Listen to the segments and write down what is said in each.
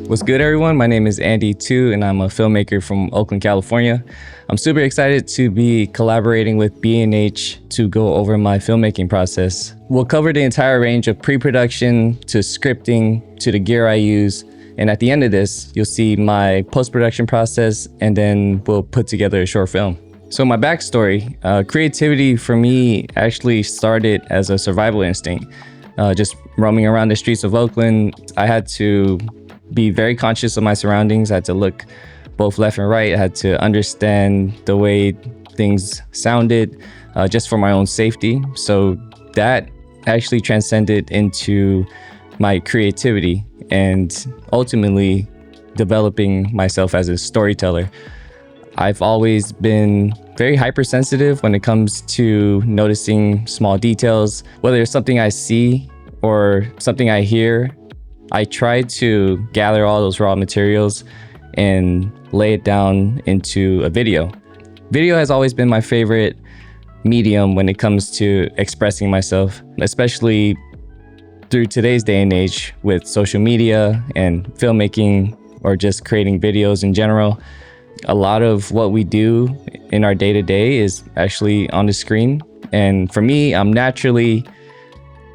What's good, everyone? My name is Andy too, and I'm a filmmaker from Oakland, California. I'm super excited to be collaborating with B&H to go over my filmmaking process. We'll cover the entire range of pre-production to scripting to the gear I use. And at the end of this, you'll see my post-production process, and then we'll put together a short film. So my backstory, creativity for me actually started as a survival instinct. Just roaming around the streets of Oakland, I had to be very conscious of my surroundings. I had to look both left and right. I had to understand the way things sounded just for my own safety. So that actually transcended into my creativity and ultimately developing myself as a storyteller. I've always been very hypersensitive when it comes to noticing small details, whether it's something I see or something I hear. I try to gather all those raw materials and lay it down into a video. Video has always been my favorite medium when it comes to expressing myself, especially through today's day and age with social media and filmmaking or just creating videos in general. A lot of what we do in our day-to-day is actually on the screen. And for me, I'm naturally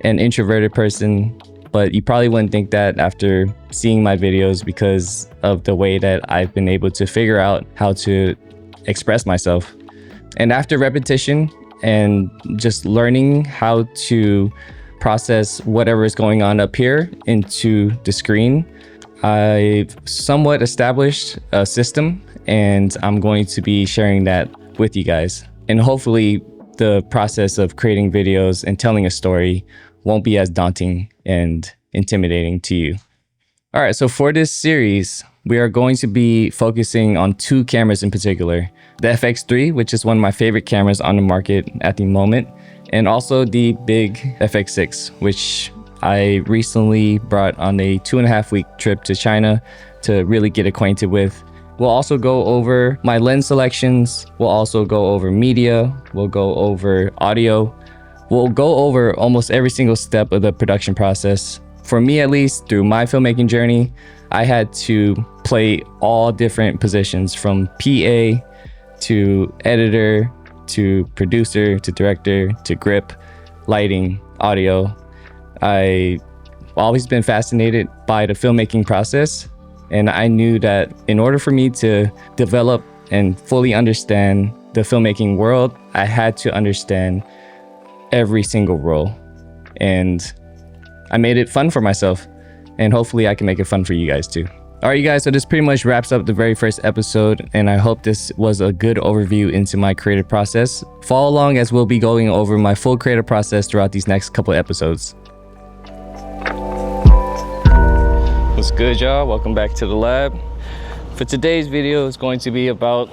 an introverted person, but you probably wouldn't think that after seeing my videos because of the way that I've been able to figure out how to express myself. And after repetition and just learning how to process whatever is going on up here into the screen, I've somewhat established a system, and I'm going to be sharing that with you guys. And hopefully the process of creating videos and telling a story won't be as daunting and intimidating to you. All right, so for this series, we are going to be focusing on two cameras in particular. The FX3, which is one of my favorite cameras on the market at the moment, and also the big FX6, which I recently brought on a 2.5-week trip to China to really get acquainted with. We'll also go over my lens selections. We'll also go over media. We'll go over audio. We'll go over almost every single step of the production process. For me, at least, through my filmmaking journey, I had to play all different positions, from PA to editor to producer to director to grip, lighting, audio. I've always been fascinated by the filmmaking process, and I knew that in order for me to develop and fully understand the filmmaking world, I had to understand every single role. And I made it fun for myself, and hopefully I can make it fun for you guys too. All right, you guys, so this pretty much wraps up the very first episode, and I hope this was a good overview into my creative process. Follow along as we'll be going over my full creative process throughout these next couple episodes. What's good, y'all? Welcome back to the lab. For today's video, it's going to be about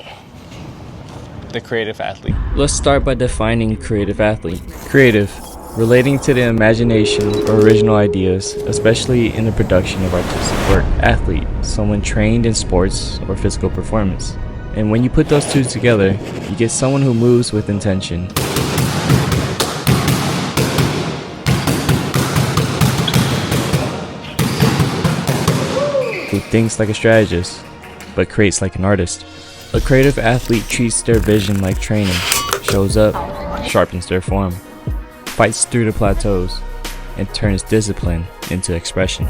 the creative athlete. Let's start by defining creative athlete. Creative, relating to the imagination or original ideas, especially in the production of artistic work. Athlete, someone trained in sports or physical performance. And when you put those two together, you get someone who moves with intention. Who thinks like a strategist, but creates like an artist. A creative athlete treats their vision like training, shows up, sharpens their form, fights through the plateaus, and turns discipline into expression.